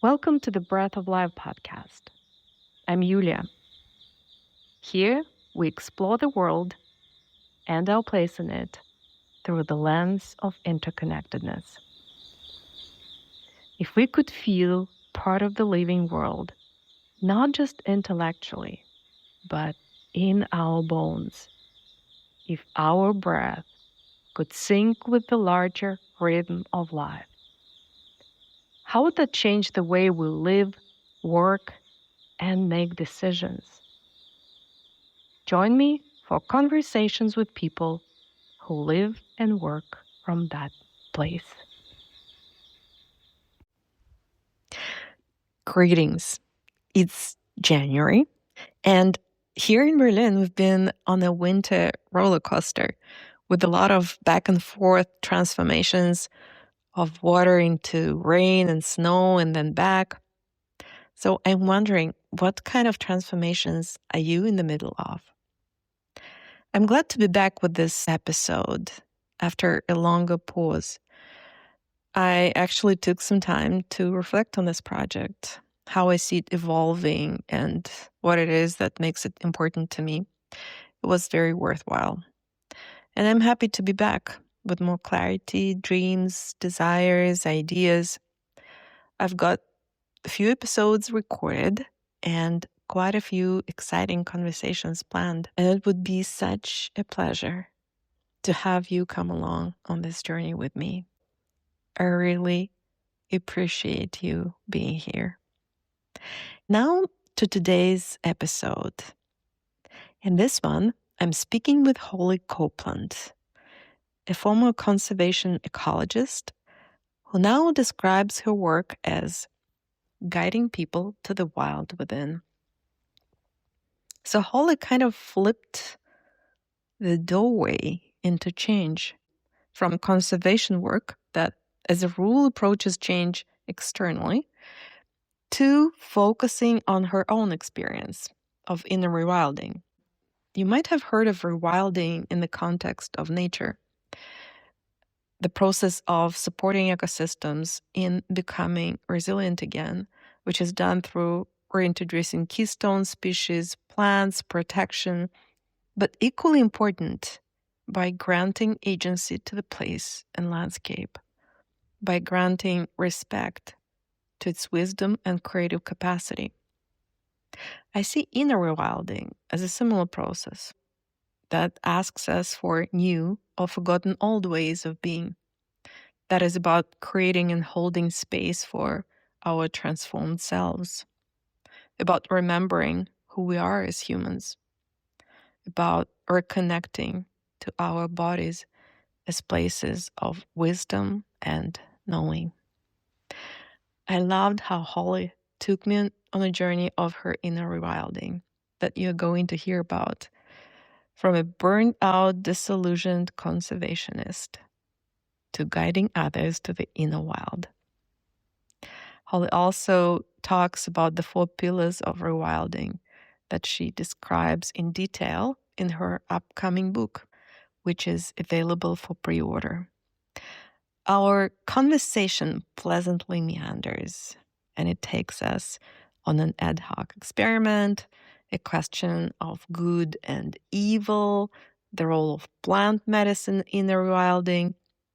Welcome to the Breath of Life podcast. I'm Yulia. Here, we explore the world and our place in it through the lens of interconnectedness. If we could feel part of the living world, not just intellectually, but in our bones, if our breath could sync with the larger rhythm of life, how would that change the way we live, work, and make decisions? Join me for conversations with people who live and work from that place. Greetings. It's January, and here in Berlin, we've been on a winter roller coaster with a lot of back and forth transformations of water into rain and snow and then back. So I'm wondering, what kind of transformations are you in the middle of? I'm glad to be back with this episode after a longer pause. I actually took some time to reflect on this project, how I see it evolving, and what it is that makes it important to me. It was very worthwhile. And I'm happy to be back with more clarity, dreams, desires, ideas. I've got a few episodes recorded and quite a few exciting conversations planned. And it would be such a pleasure to have you come along on this journey with me. I really appreciate you being here. Now to today's episode. In this one, I'm speaking with Holly Copeland, a former conservation ecologist who now describes her work as guiding people to the wild within. So Holly kind of flipped the doorway into change from conservation work that, as a rule, approaches change externally to focusing on her own experience of inner rewilding. You might have heard of rewilding in the context of nature, the process of supporting ecosystems in becoming resilient again, which is done through reintroducing keystone species, plants, protection, but equally important, by granting agency to the place and landscape, by granting respect to its wisdom and creative capacity. I see inner rewilding as a similar process that asks us for new or forgotten old ways of being. That is about creating and holding space for our transformed selves, about remembering who we are as humans, about reconnecting to our bodies as places of wisdom and knowing. I loved how Holly took me on a journey of her inner rewilding that you're going to hear about, from a burned out, disillusioned conservationist to guiding others to the inner wild. Holly also talks about the 4 pillars of rewilding that she describes in detail in her upcoming book, which is available for pre-order. Our conversation pleasantly meanders, and it takes us on an ad hoc experiment, a question of good and evil, the role of plant medicine in the rewilding,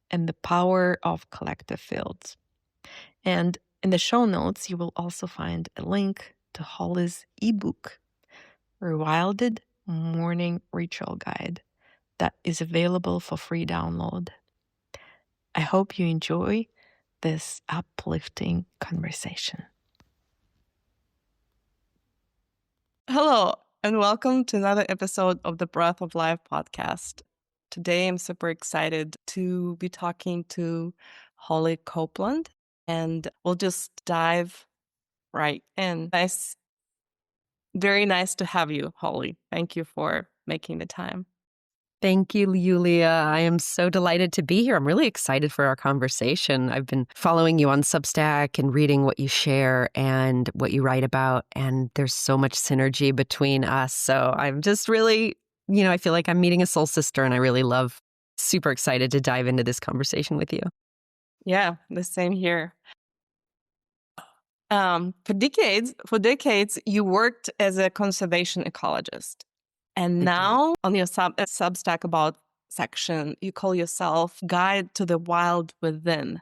and the power of collective fields. And in the show notes, you will also find a link to Holly's ebook, Rewilded Morning Ritual Guide, that is available for free download. I hope you enjoy this uplifting conversation. Hello, and welcome to another episode of the Breath of Life podcast. Today, I'm super excited to be talking to Holly Copeland, and we'll just dive right in. Very nice to have you, Holly. Thank you for making the time. Thank you, Yulia. I am so delighted to be here. I'm really excited for our conversation. I've been following you on Substack and reading what you share and what you write about, and there's so much synergy between us. So I'm just really, I feel like I'm meeting a soul sister, and I really love, super excited to dive into this conversation with you. Yeah, the same here. For decades, you worked as a conservation ecologist. And I did. now on your Substack about section, you call yourself Guide to the Wild Within. Mhm.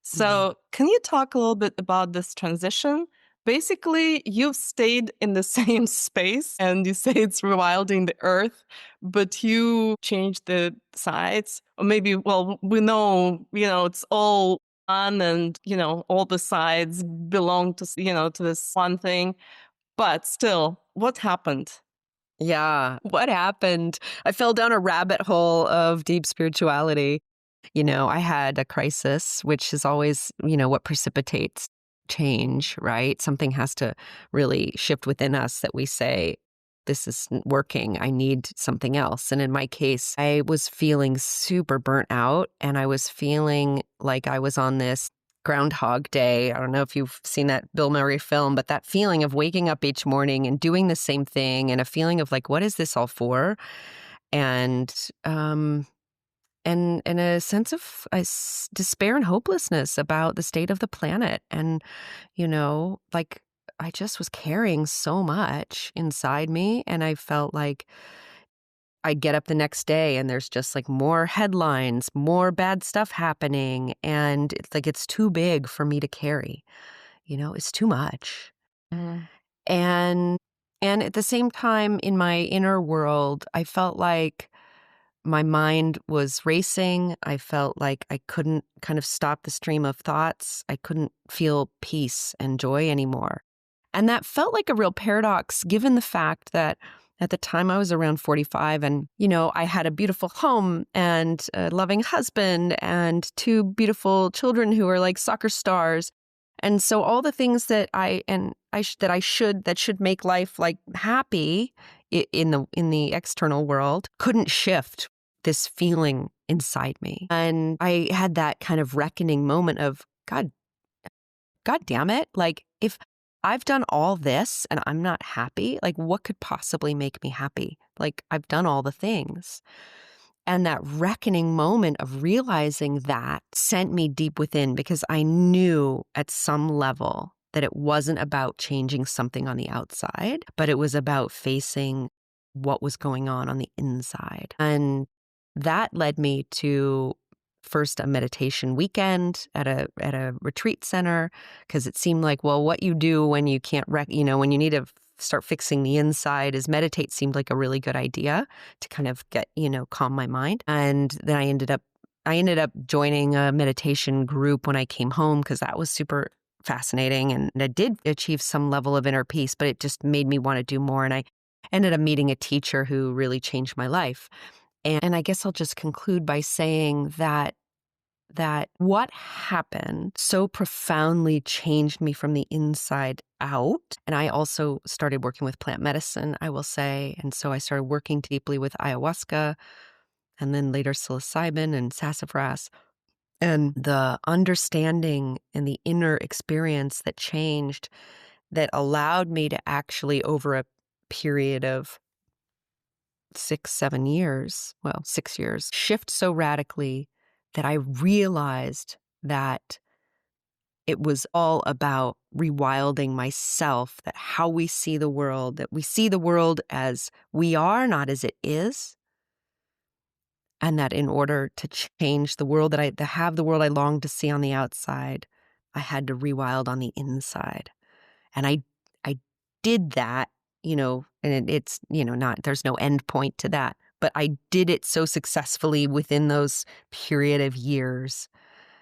So, can you talk a little bit about this transition? Basically, you've stayed in the same space and you say it's rewilding the earth, but you changed the sides. Or maybe, well, we know, it's all one and, all the sides belong to, to this one thing. But still, what happened? Yeah. What happened? I fell down a rabbit hole of deep spirituality. I had a crisis, which is always, what precipitates change, right? Something has to really shift within us that we say, this isn't working. I need something else. And in my case, I was feeling super burnt out and I was feeling like I was on this Groundhog Day. I don't know if you've seen that Bill Murray film, but that feeling of waking up each morning and doing the same thing and a feeling of like, what is this all for? And, and a sense of despair and hopelessness about the state of the planet. And, like I just was carrying so much inside me. And I felt like I'd get up the next day and there's just like more headlines, more bad stuff happening. And it's like it's too big for me to carry. It's too much. Mm. And at the same time in my inner world, I felt like my mind was racing. I felt like I couldn't kind of stop the stream of thoughts. I couldn't feel peace and joy anymore. And that felt like a real paradox given the fact that at the time I was around 45 and, I had a beautiful home and a loving husband and two beautiful children who were like soccer stars. And so all the things that that should make life like happy in the external world couldn't shift this feeling inside me. And I had that kind of reckoning moment of God damn it. Like, if I've done all this and I'm not happy, like, what could possibly make me happy? Like, I've done all the things. And that reckoning moment of realizing that sent me deep within because I knew at some level that it wasn't about changing something on the outside, but it was about facing what was going on the inside. And that led me to first a meditation weekend at a retreat center because it seemed like, well, what you do when you can't when you need to start fixing the inside is meditate seemed like a really good idea to kind of get, calm my mind. And then I ended up joining a meditation group when I came home because that was super fascinating. And I did achieve some level of inner peace, but it just made me want to do more. And I ended up meeting a teacher who really changed my life. And I guess I'll just conclude by saying that what happened so profoundly changed me from the inside out. And I also started working with plant medicine, I will say. And so I started working deeply with ayahuasca and then later psilocybin and sassafras. And the understanding and the inner experience that changed that allowed me to actually, over a period of 6 years, well, 6 years, shift so radically that I realized that it was all about rewilding myself, that how we see the world, that we see the world as we are, not as it is. And that in order to change the world to have the world I long to see on the outside, I had to rewild on the inside. And I did that, and it's, not, there's no end point to that, but I did it so successfully within those period of years.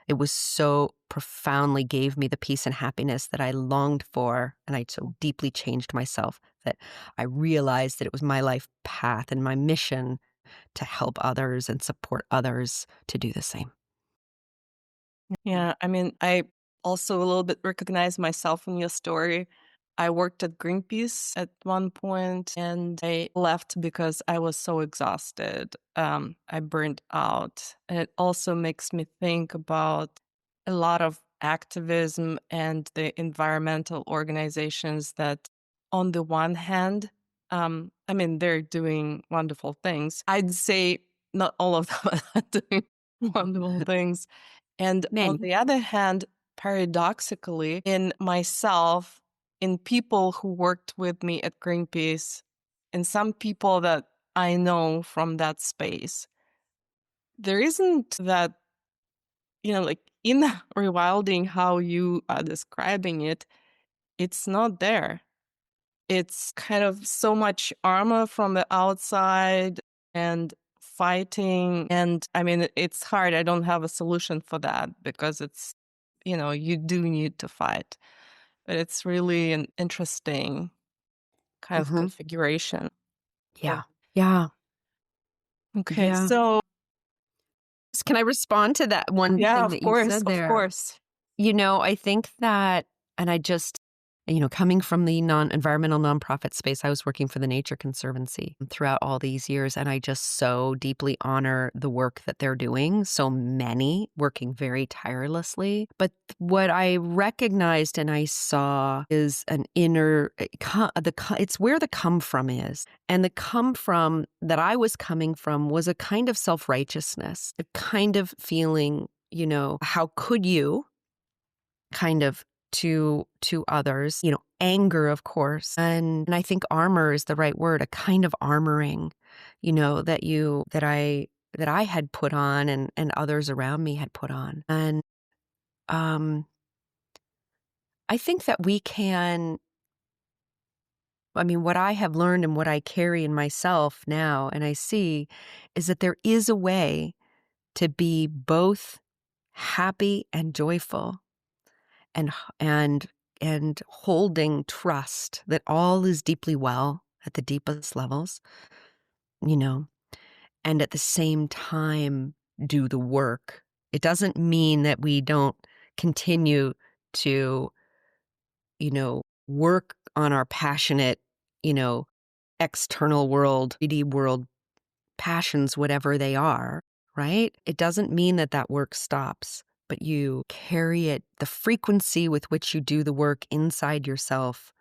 It was so profoundly gave me the peace and happiness that I longed for. And I so deeply changed myself that I realized that it was my life path and my mission to help others and support others to do the same. Yeah, I mean, I also a little bit recognize myself in your story. I worked at Greenpeace at one point and I left because I was so exhausted. I burned out. And it also makes me think about a lot of activism and the environmental organizations that, on the one hand, I mean, they're doing wonderful things. I'd say not all of them are doing wonderful things. And on Many. the other hand, paradoxically in myself, in people who worked with me at Greenpeace, and some people that I know from that space. There isn't that, like in rewilding, how you are describing it, it's not there. It's kind of so much armor from the outside and fighting. And I mean, it's hard. I don't have a solution for that because it's, you do need to fight. But it's really an interesting kind of Mm-hmm. configuration. Yeah. Yeah. Okay. Yeah. So, Can I respond to that one yeah, thing of that you course, said of there? course. I think that, and I just, coming from the environmental nonprofit space, I was working for the Nature Conservancy throughout all these years, and I just so deeply honor the work that they're doing. So many working very tirelessly. But what I recognized and I saw is an inner, it's where the come from is. And the come from that I was coming from was a kind of self-righteousness, a kind of feeling, how could you? Kind of to others, anger, of course. And I think armor is the right word, a kind of armoring, that I had put on and others around me had put on. And I think that what I have learned and what I carry in myself now and I see is that there is a way to be both happy and joyful and holding trust that all is deeply well at the deepest levels, you know, and at the same time do the work. It doesn't mean that we don't continue to, work on our passionate, external world, 3D world passions, whatever they are, right? It doesn't mean that that work stops, but you carry it. The frequency with which you do the work inside yourself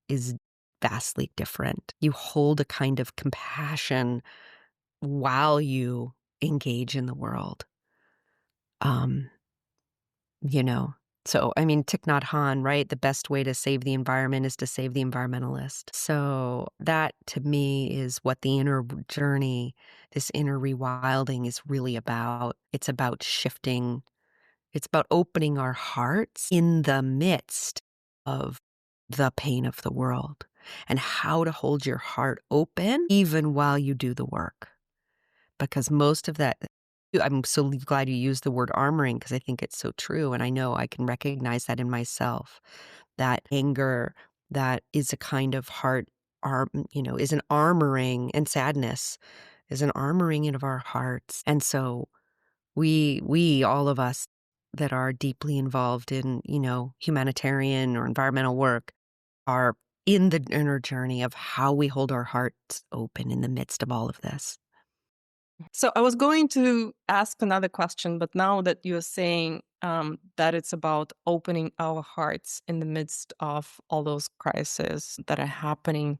is vastly different. You hold a kind of compassion while you engage in the world. Um, you know. So, I mean, Thich Nhat Hanh, right? The best way to save the environment is to save the environmentalist. So that to me is what the inner journey, this inner rewilding is really about. It's about shifting. It's about opening our hearts in the midst of the pain of the world and how to hold your heart open even while you do the work. Because most of that, I'm so glad you used the word armoring because I think it's so true. And I know I can recognize that in myself, that anger that is a kind of heart, is an armoring, and sadness is an armoring of our hearts. And so all of us that are deeply involved in, humanitarian or environmental work are in the inner journey of how we hold our hearts open in the midst of all of this. So I was going to ask another question, but now that you're saying that it's about opening our hearts in the midst of all those crises that are happening,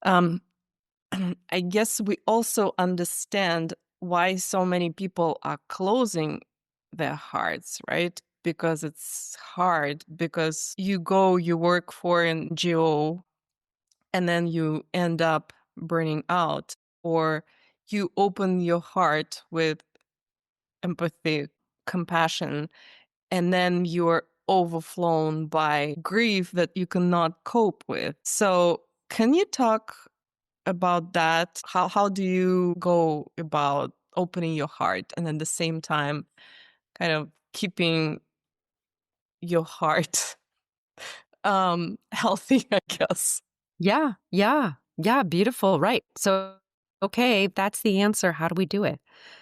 um, I guess we also understand why so many people are closing their hearts, right? Because it's hard, because you work for an NGO, and then you end up burning out, or you open your heart with empathy, compassion, and then you're overflown by grief that you cannot cope with. So, can you talk about that? How do you go about opening your heart and at the same time kind of keeping your heart healthy, I guess? Yeah, yeah, yeah, beautiful, right. So, okay, that's the answer. How do we do it?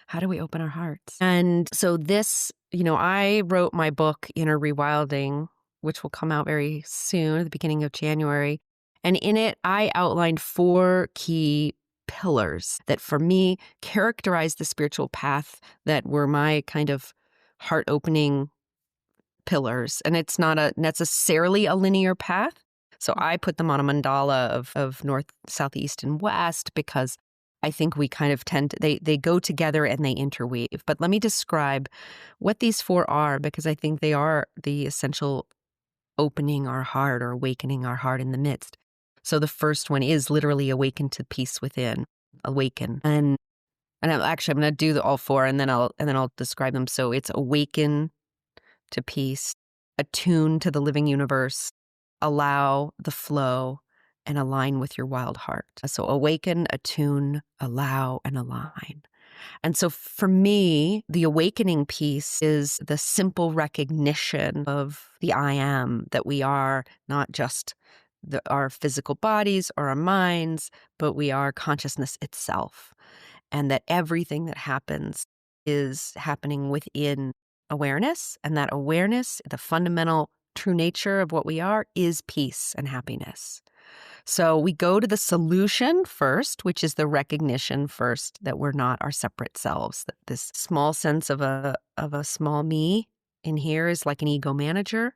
How do we open our hearts? And so this, I wrote my book, Inner Rewilding, which will come out very soon, at the beginning of January. And in it, I outlined 4 key pillars that for me characterize the spiritual path that were my kind of heart opening pillars. And it's not necessarily a linear path. So I put them on a mandala of north, south, east, and west because I think we kind of tend to, they go together and they interweave. But let me describe what these four are, because I think they are the essential opening our heart or awakening our heart in the midst. So the first one is literally awaken to peace within, awaken. I'm going to do all four, and then I'll describe them. So it's awaken to peace, attune to the living universe, allow the flow, and align with your wild heart. So awaken, attune, allow, and align. And so for me, the awakening piece is the simple recognition of the I am, that we are not just our physical bodies or our minds, but we are consciousness itself. And that everything that happens is happening within awareness. And that awareness, the fundamental true nature of what we are, is peace and happiness. So we go to the solution first, which is the recognition first that we're not our separate selves. That this small sense of a small me in here is like an ego manager,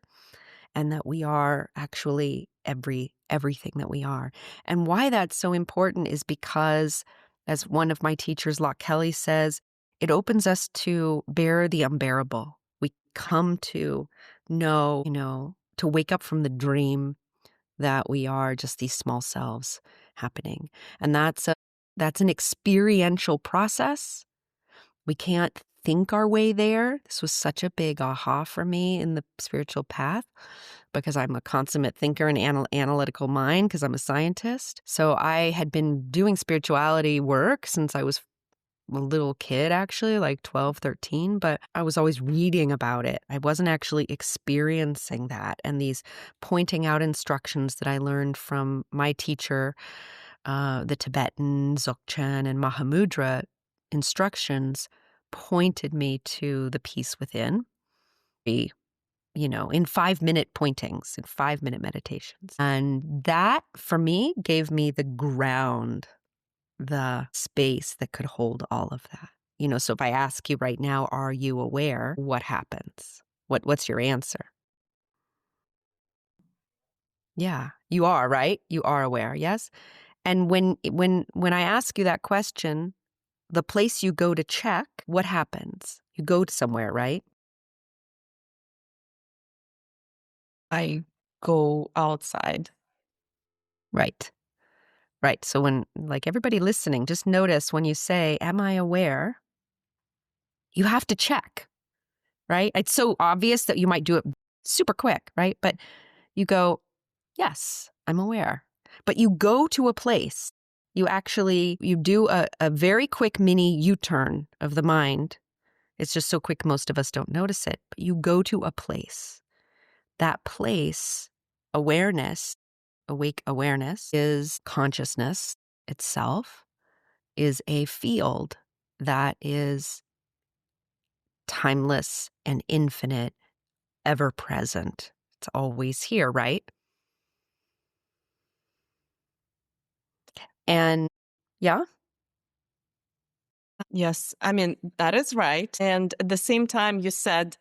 and that we are actually everything that we are. And why that's so important is because, as one of my teachers, Locke Kelly, says, it opens us to bear the unbearable. We come to know, to wake up from the dream that we are just these small selves happening. And that's an experiential process. We can't think our way there. This was such a big aha for me in the spiritual path, because I'm a consummate thinker and analytical mind, because I'm a scientist. So I had been doing spirituality work since I was a little kid, actually, like 12, 13, but I was always reading about it. I wasn't actually experiencing that. And these pointing out instructions that I learned from my teacher, the Tibetan Dzogchen and Mahamudra instructions, pointed me to the peace within, in 5-minute pointings, in 5-minute meditations. And that, for me, gave me the ground, the space that could hold all of that. So if I ask you right now, are you aware? What happens? What's your answer? Yeah, you are, right? You are aware, yes? And when I ask you that question, the place you go to check, what happens? You go to somewhere, right? I go outside. Right. Right. So when, like, everybody listening, just notice when you say, am I aware? You have to check, right? It's so obvious that you might do it super quick, right? But you go, yes, I'm aware. But you go to a place. You do a very quick mini U-turn of the mind. It's just so quick, most of us don't notice it. But you go to a place. That place, awareness, awake awareness, is consciousness itself, is a field that is timeless and infinite, ever present. It's always here, right? And yeah, Yes, I mean, that is right. And at the same time, you said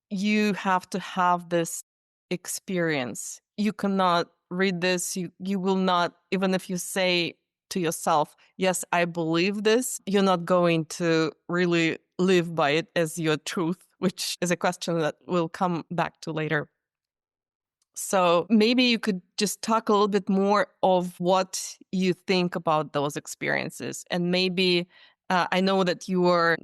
you have to have this experience. You cannot read this. You will not, even if you say to yourself, yes, I believe this, you're not going to really live by it as your truth, which is a question that we'll come back to later. So maybe you could just talk a little bit more of what you think about those experiences. And maybe I know that you are,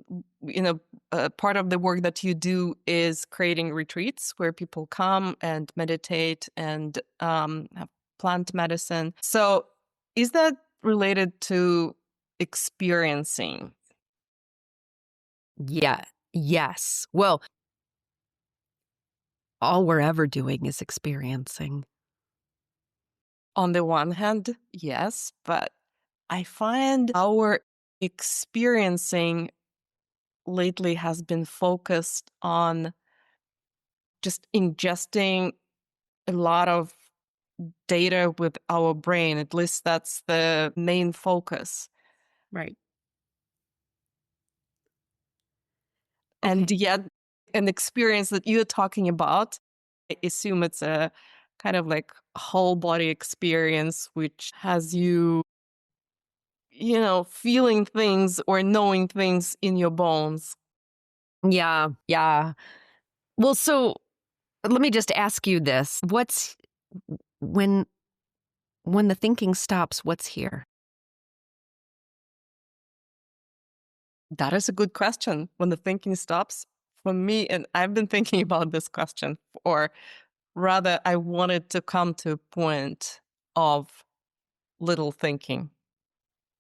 part of the work that you do is creating retreats where people come and meditate and have plant medicine. So is that related to experiencing? yeah, yes. Well, all we're ever doing is experiencing. On the one hand, yes, but I find our experiencing lately has been focused on just ingesting a lot of data with our brain. At least that's the main focus. Right. And Okay. yet, an experience that you're talking about, I assume it's a kind of like whole body experience, which has you feeling things or knowing things in your bones. Yeah, yeah. Well, so let me just ask you this. When when the thinking stops, what's here? That is a good question. When the thinking stops, for me, and I've been thinking about this question, or rather, I wanted to come to a point of little thinking.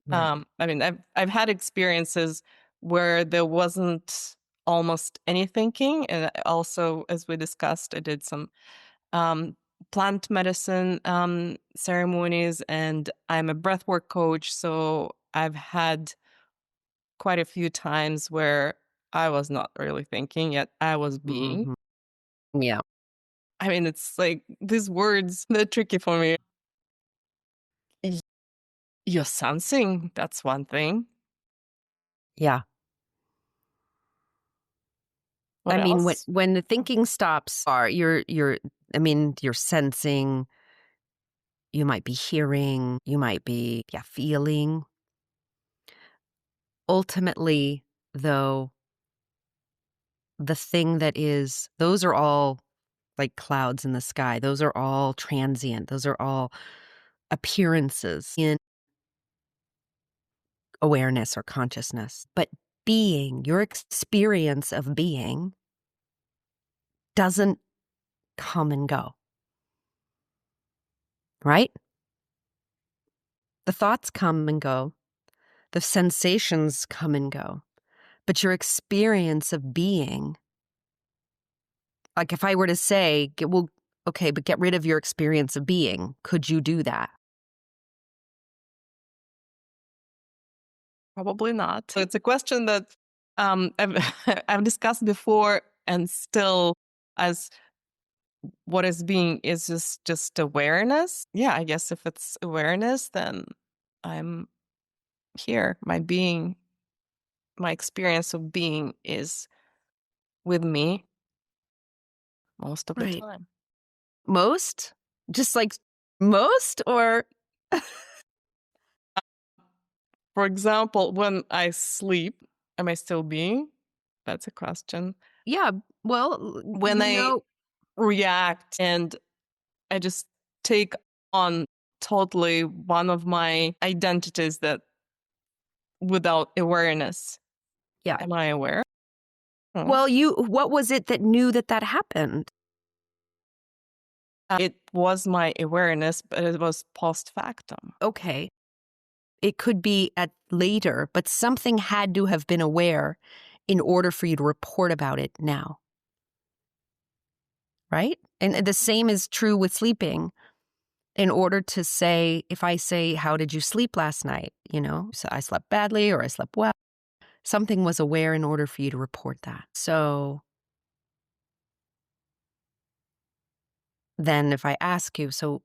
Right. I mean, I've had experiences where there wasn't almost any thinking, and also, as we discussed, I did some um, plant medicine ceremonies, and I'm a breathwork coach, so I've had quite a few times where I was not really thinking, yet I was being. Mhm. Yeah. I mean, it's like these words, they're tricky for me. Y- You're sensing, that's one thing. Yeah. What I mean, else? when the thinking stops, you're I mean, you're sensing, you might be hearing, you might be, yeah, feeling. Ultimately, though, the thing that is, those are all like clouds in the sky. Those are all transient. Those are all appearances in awareness or consciousness. But being, your experience of being doesn't come and go, right? The thoughts come and go, the sensations come and go, but your experience of being, like if I were to say, well, okay, but get rid of your experience of being, could you do that? Probably not. So it's a question that I've, I've discussed before, and still, as what is being is just awareness. Yeah, I guess if it's awareness, then I'm here. My being, my experience of being is with me most of the Right. time. Most? Just like most? Or, For example, when I sleep, am I still being? That's a question. yeah, well, When you I know, react and I just take on totally one of my identities that without awareness. yeah. Am I aware? Hmm. Well, what was it that knew that that happened? It was my awareness, but it was post factum. Okay. It could be at later, but something had to have been aware in order for you to report about it now, right? And the same is true with sleeping. In order to say, if I say, how did you sleep last night? So I slept badly or I slept well. Something was aware in order for you to report that. So then if I ask you, so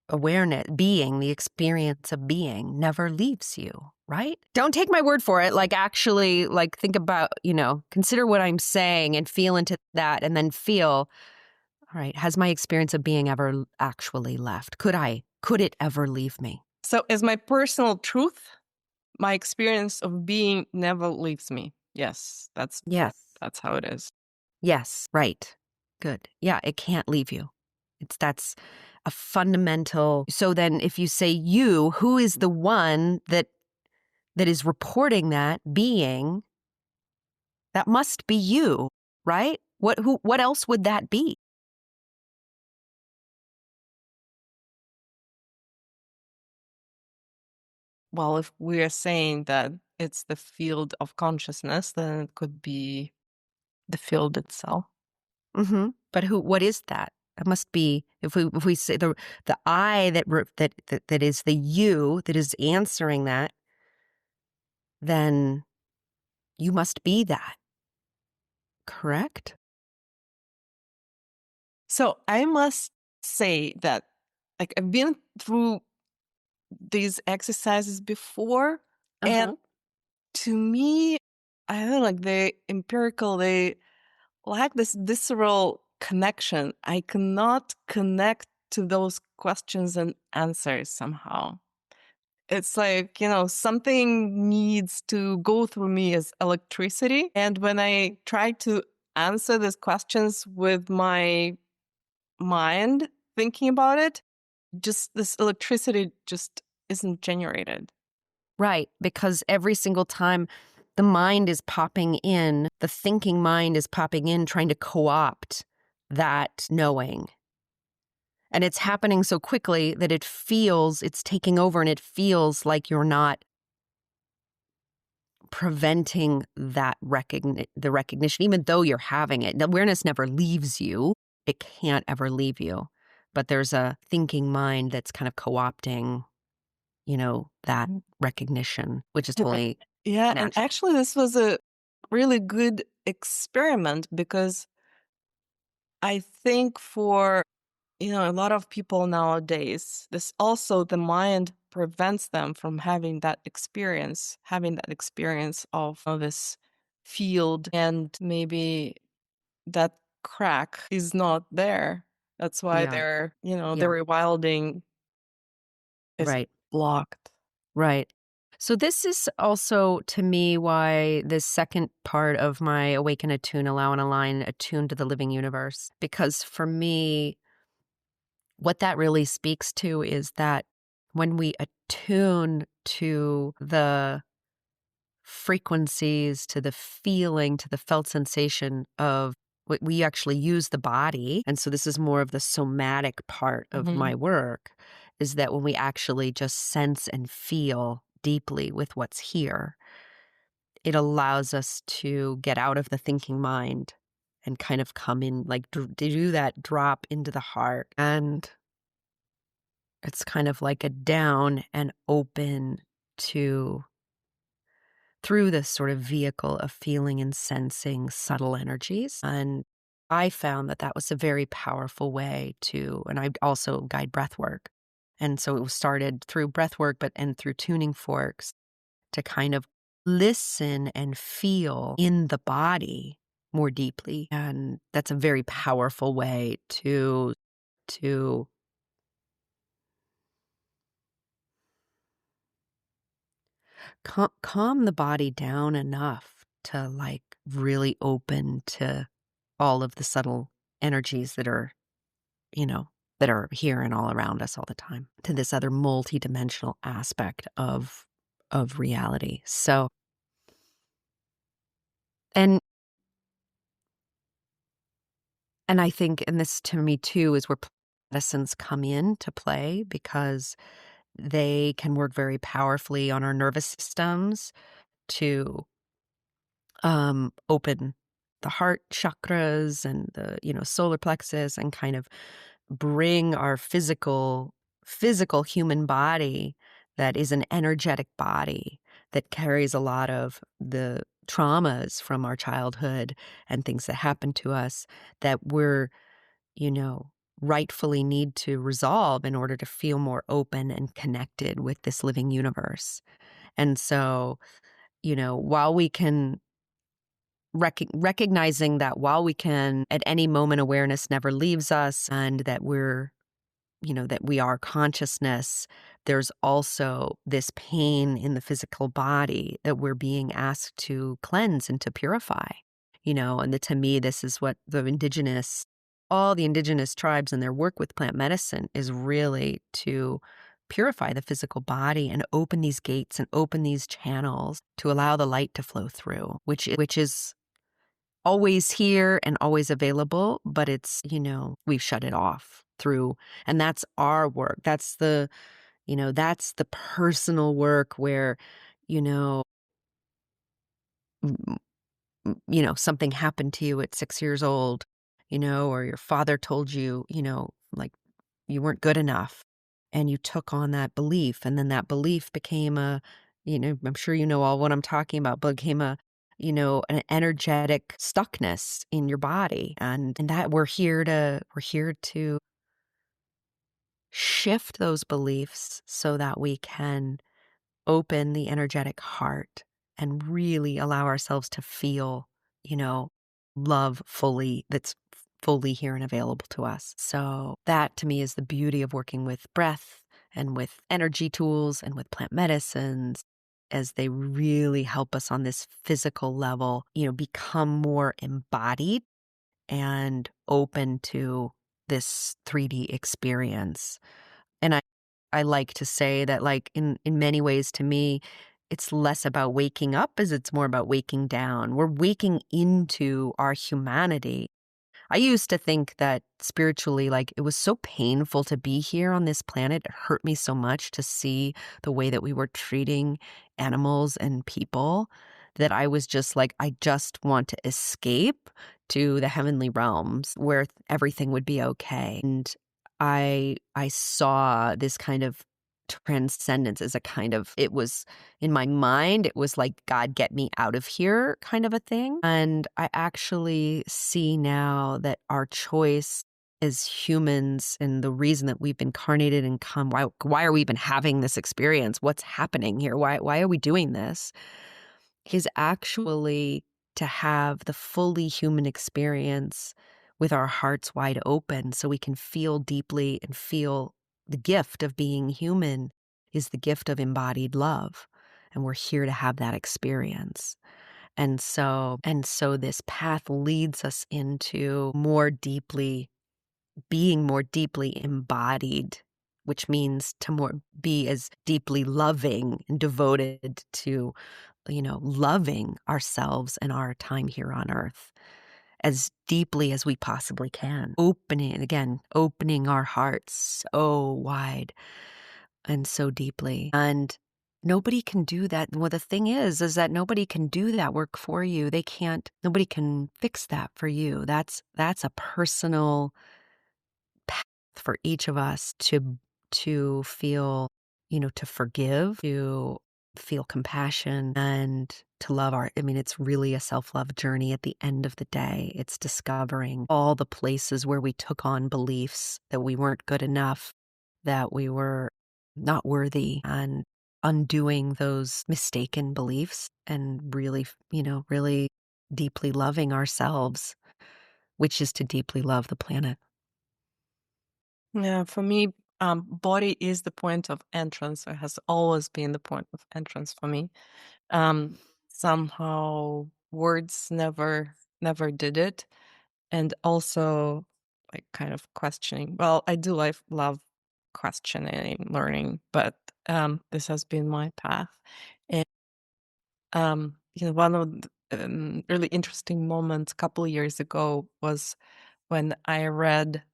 awareness, being, the experience of being never leaves you, right? Don't take my word for it. Like, actually, like, think about, consider what I'm saying and feel into that, and then feel, all right, has my experience of being ever actually left? Could it ever leave me? So, as my personal truth, my experience of being never leaves me. Yes, Yes. that's how it is. Yes. Right. Good. Yeah, it can't leave you. That's a fundamental. So then if you say you, who is the one that is reporting that being? That must be you, right? What else would that be? Well, if we are saying that it's the field of consciousness, then it could be the field itself. But what is that? That must be, if we say the I that is the you that is answering that, then you must be that, correct? So I must say that, like, I've been through these exercises before, and Uh-huh. to me, I don't know, like the empirical, they lack this visceral connection. I cannot connect to those questions and answers somehow. It's like, something needs to go through me as electricity. And when I try to answer these questions with my mind, thinking about it, just this electricity just isn't generated. Right, because every single time the mind is popping in, the thinking mind is popping in, trying to co-opt that knowing. And it's happening so quickly that it's taking over, and it feels like you're not preventing that the recognition, even though you're having it. The awareness never leaves you. It can't ever leave you. But there's a thinking mind that's kind of co-opting, that Mhm. recognition, which is And totally yeah, and natural. actually this was a really good experiment because I think for a lot of people nowadays, this also the mind prevents them from having that experience of this field, and maybe that crack is not there. That's why Yeah, the yeah, rewilding is right, blocked. right. So this is also, to me, why this second part of my Awaken, Attune, Allow, and Align, attune to the living universe. Because for me, what that really speaks to is that when we attune to the frequencies, to the feeling, to the felt sensation of what we actually use the body. And so this is more of the somatic part of Mhm. my work, is that when we actually just sense and feel deeply with what's here, it allows us to get out of the thinking mind and kind of come in, like to do that drop into the heart. And it's kind of like a down and open to through this sort of vehicle of feeling and sensing subtle energies. And I found that that was a very powerful way and I also guide breath work. And so it was started through breath work, and through tuning forks to kind of listen and feel in the body more deeply. And that's a very powerful way to calm the body down enough to like really open to all of the subtle energies that are, you know, that are here and all around us all the time, to this other multidimensional aspect of reality. So, and and I think, and this to me too is where medicines come in to play, because they can work very powerfully on our nervous systems to open the heart chakras and the, solar plexus, and kind of bring our physical human body that is an energetic body that carries a lot of the traumas from our childhood and things that happen to us that we're, you know, rightfully need to resolve in order to feel more open and connected with this living universe. And so, while we can recognizing that, while we can at any moment, awareness never leaves us, and that that we are consciousness, there's also this pain in the physical body that we're being asked to cleanse and to purify. And to me, this is what all the indigenous tribes and their work with plant medicine is really to purify the physical body and open these gates and open these channels to allow the light to flow through, which is always here and always available, but we've shut it off through, and that's our work. That's the personal work where, you know, m- something happened to you at 6 years old, or your father told you, like you weren't good enough, and you took on that belief, and then that belief became I'm sure you know all what I'm talking about, but became an energetic stuckness in your body. And that we're here to shift those beliefs so that we can open the energetic heart and really allow ourselves to feel, you know, love fully, that's fully here and available to us. So that to me is the beauty of working with breath and with energy tools and with plant medicines as they really help us on this physical level, become more embodied and open to this 3D experience. And I like to say that, like, in many ways, to me, it's less about waking up as it's more about waking down. We're waking into our humanity. I used to think that spiritually, like, it was so painful to be here on this planet. It hurt me so much to see the way that we were treating animals and people that I was just like, I just want to escape to the heavenly realms where everything would be okay. And I saw this kind of transcendence as a kind of, it was in my mind, it was like, God, get me out of here kind of a thing. And I actually see now that our choice as humans and the reason that we've incarnated and come, why are we even having this experience? What's happening here? Why are we doing this? Is actually to have the fully human experience with our hearts wide open so we can feel deeply and feel the gift of being human is the gift of embodied love. And we're here to have that experience. And so this path leads us into being more deeply embodied, which means to be as deeply loving and devoted to, loving ourselves and our time here on earth as deeply as we possibly can. Opening our hearts so wide and so deeply. And nobody can do that. Well, the thing is that nobody can do that work for you. Nobody can fix that for you. That's a personal path for each of us to feel, to forgive, to feel compassion, and to love it's really a self-love journey at the end of the day. It's discovering all the places where we took on beliefs that we weren't good enough, that we were not worthy, and undoing those mistaken beliefs and really, really deeply loving ourselves, which is to deeply love the planet. Yeah, for me, body is the point of entrance. It has always been the point of entrance for me. Somehow words never did it. And also like kind of questioning. Well, I do love questioning, learning, but this has been my path. And one of the really interesting moments a couple of years ago was when I read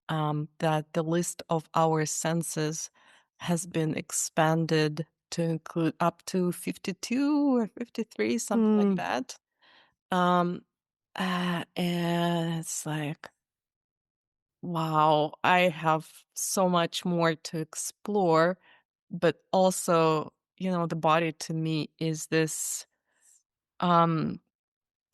that the list of our senses has been expanded to include up to 52 or 53, something like Mm. that. And it's like, wow, I have so much more to explore, but also, the body to me is this, um,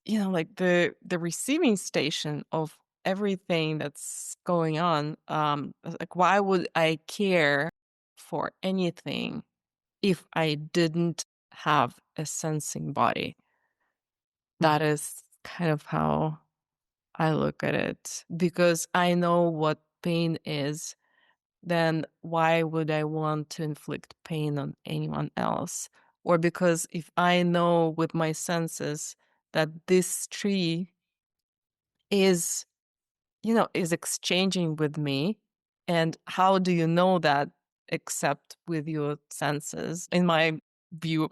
like the receiving station of everything that's going on. Like, why would I care for anything if I didn't have a sensing body? That is kind of how I look at it, because I know what pain is. Then why would I want to inflict pain on anyone else? Or because if I know with my senses that this tree is, is exchanging with me, and how do you know that except with your senses? In my view,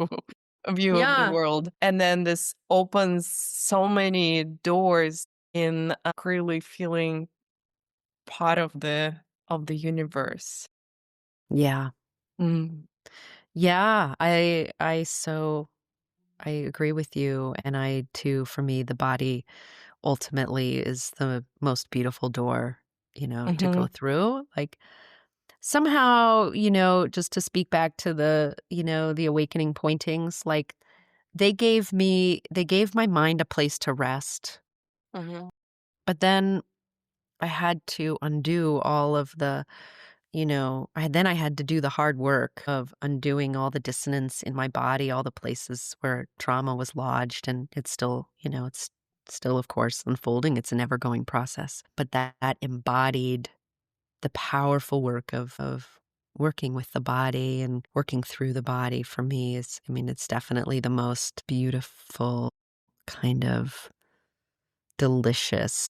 view of the Yeah. world, and then this opens so many doors in really feeling part of the universe. Yeah. Mm. Yeah. I agree with you. And I too, for me, the body ultimately is the most beautiful door, to go Mhm. through. Like somehow, just to speak back to the awakening pointings, like they gave my mind a place to rest. Mhm. But then I had to undo all of then I had to do the hard work of undoing all the dissonance in my body, all the places where trauma was lodged. And it's still, it's still, of course, unfolding. It's an ever going process. But that embodied the powerful work of working with the body and working through the body for me is, I mean, it's definitely the most beautiful kind of delicious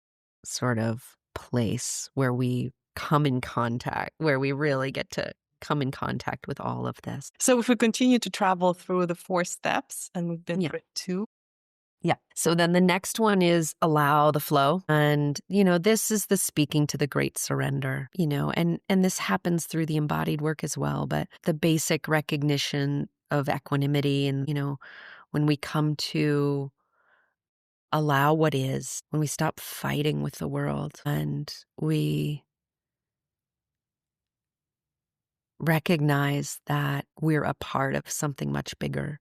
sort of place where we come in contact, where we really get to come in contact with all of this. So if we continue to travel through the 4 steps, and we've been Yeah. through 2. Yeah. So then the next one is allow the flow. And, this is the speaking to the great surrender, and this happens through the embodied work as well. But the basic recognition of equanimity and, when we come to allow what is, when we stop fighting with the world and we recognize that we're a part of something much bigger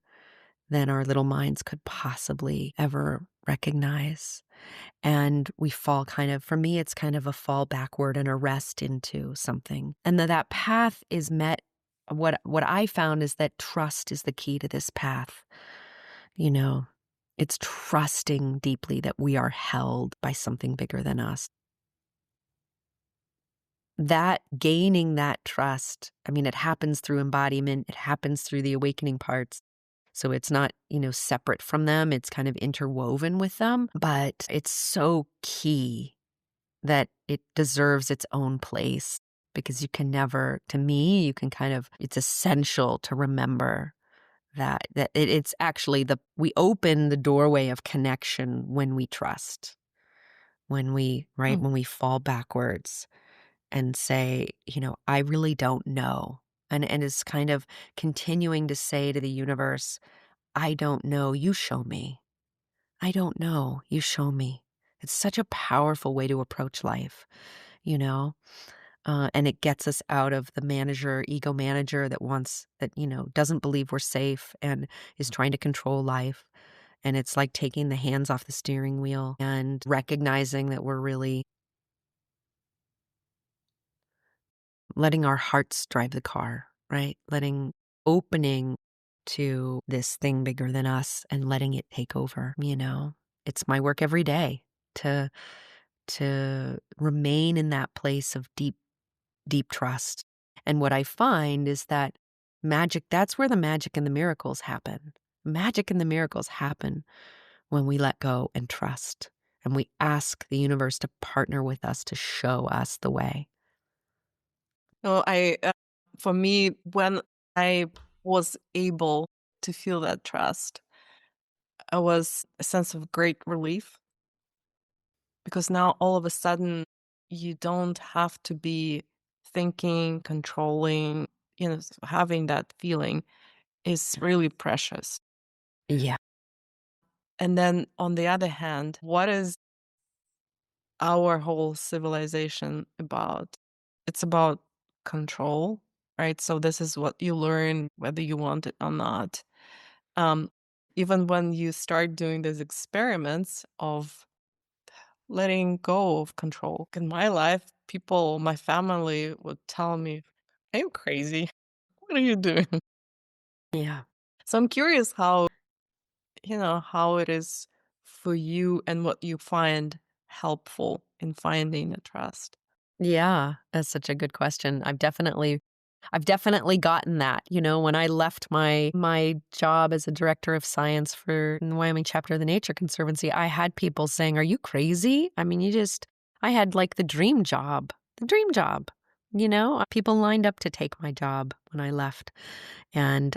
than our little minds could possibly ever recognize. And we fall for me, it's kind of a fall backward and a rest into something. And that path is met. What I found is that trust is the key to this path. It's trusting deeply that we are held by something bigger than us. That gaining that trust, I mean, it happens through embodiment, it happens through the awakening parts. So it's not, separate from them, it's kind of interwoven with them, but it's so key that it deserves its own place because you can never, to me, it's essential to remember that it's actually we open the doorway of connection when we trust, when Mm. we fall backwards and say, I really don't know. And is kind of continuing to say to the universe, I don't know, you show me. I don't know, you show me. It's such a powerful way to approach life, you know? And it gets us out of the ego manager doesn't believe we're safe and is trying to control life. And it's like taking the hands off the steering wheel and recognizing that we're really letting our hearts drive the car, right? Opening to this thing bigger than us and letting it take over. It's my work every day to remain in that place of deep, deep trust. And what I find is that that's where the magic and the miracles happen. Magic and the miracles happen when we let go and trust. And we ask the universe to partner with us to show us the way. So for me, when I was able to feel that trust, it was a sense of great relief, because now all of a sudden you don't have to be thinking, controlling, having that feeling is really precious. Yeah. And then on the other hand, what is our whole civilization about? It's about control, right? So this is what you learn whether you want it or not. Um, Even when you start doing these experiments of letting go of control. In my life, my family would tell me, "Are you crazy? What are you doing?" Yeah. So I'm curious how it is for you and what you find helpful in finding the trust. Yeah, that's such a good question. I've definitely gotten that. When I left my job as a director of science for the Wyoming chapter of the Nature Conservancy, I had people saying, "Are you crazy? I mean, I had like the dream job." The dream job. People lined up to take my job when I left. And,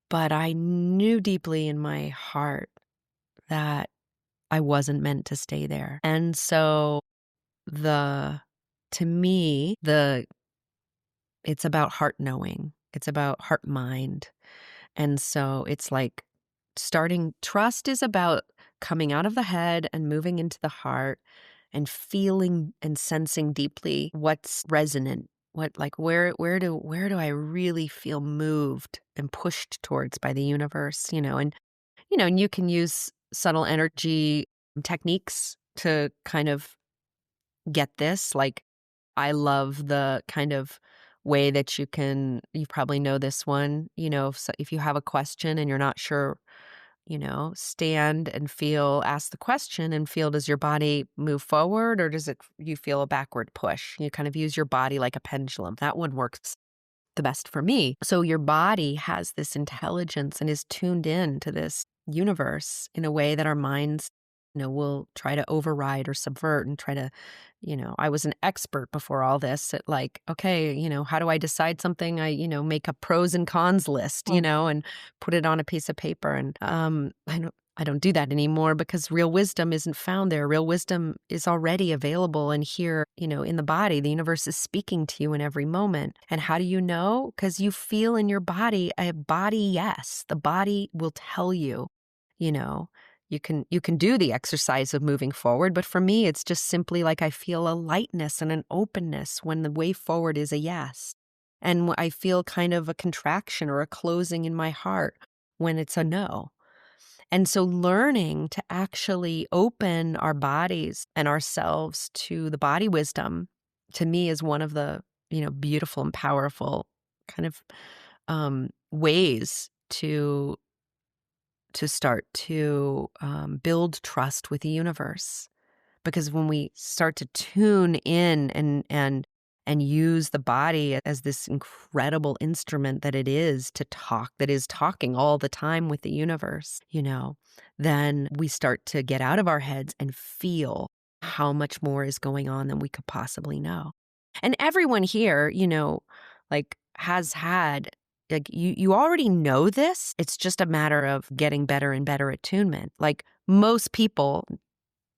but I knew deeply in my heart that I wasn't meant to stay there. And so the to me, it's about heart knowing. It's about heart mind. And so it's like trust is about coming out of the head and moving into the heart and feeling and sensing deeply what's resonant. Where do I really feel moved and pushed towards by the universe, and you can use subtle energy techniques to kind of get this. Like, I love the kind of way that you probably know this one, if you have a question and you're not sure, stand and feel, ask the question and feel, does your body move forward or you feel a backward push? You kind of use your body like a pendulum. That one works the best for me. So your body has this intelligence and is tuned in to this universe in a way that our minds, will try to override or subvert and try to, I was an expert before all this at like, okay, how do I decide something? Make a pros and cons list, Mm. and put it on a piece of paper. And I don't do that anymore because real wisdom isn't found there. Real wisdom is already available and here, in the body. The universe is speaking to you in every moment. And how do you know? Because you feel in your body a body yes. The body will tell you, you know. You can do the exercise of moving forward, but for me it's just simply like I feel a lightness and an openness when the way forward is a yes. And I feel kind of a contraction or a closing in my heart when it's a no. And so learning to actually open our bodies and ourselves to the body wisdom, to me, is one of the, beautiful and powerful kind of ways to start to build trust with the universe. Because when we start to tune in and use the body as this incredible instrument that it is to talk, that is talking all the time with the universe, then we start to get out of our heads and feel how much more is going on than we could possibly know. And everyone here, like has had, like you already know this. It's just a matter of getting better and better attunement. Like most people,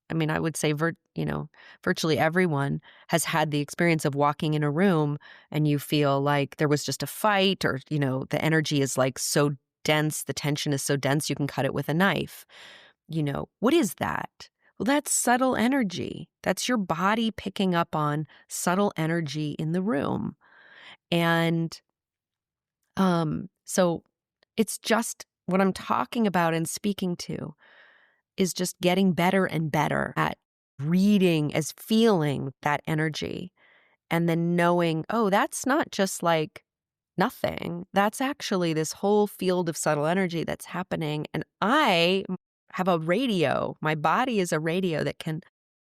I mean, I would say, virtually everyone has had the experience of walking in a room and you feel like there was just a fight or, the energy is like so dense, the tension is so dense, you can cut it with a knife. What is that? Well, that's subtle energy. That's your body picking up on subtle energy in the room. And so it's just what I'm talking about and speaking to is just getting better and better at reading as feeling that energy and then knowing, oh, that's not just like nothing. That's actually this whole field of subtle energy that's happening. And I have a radio. My body is a radio that can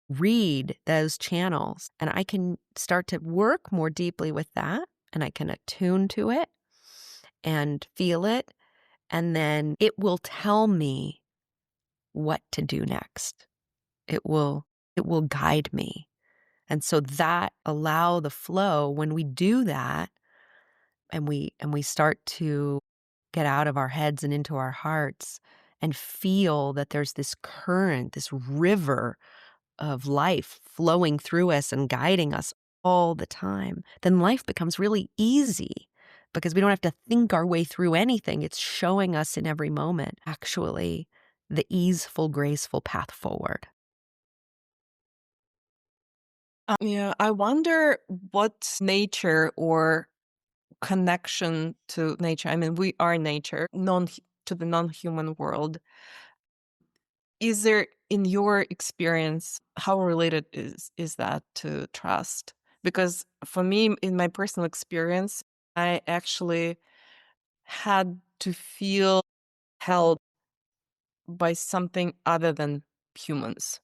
read those channels. And I can start to work more deeply with that. And I can attune to it and feel it. And then it will tell me what to do next. It will guide me. And so that allow the flow when we do that and we start to get out of our heads and into our hearts and feel that there's this current, this river of life flowing through us and guiding us all the time, then life becomes really easy because we don't have to think our way through anything. It's showing us in every moment, actually, the easeful, graceful path forward. Yeah, I wonder what nature or connection to nature. I mean, we are nature, to the non-human world. Is there, in your experience, how related is that to trust? Because for me, in my personal experience, I actually had to feel held by something other than humans,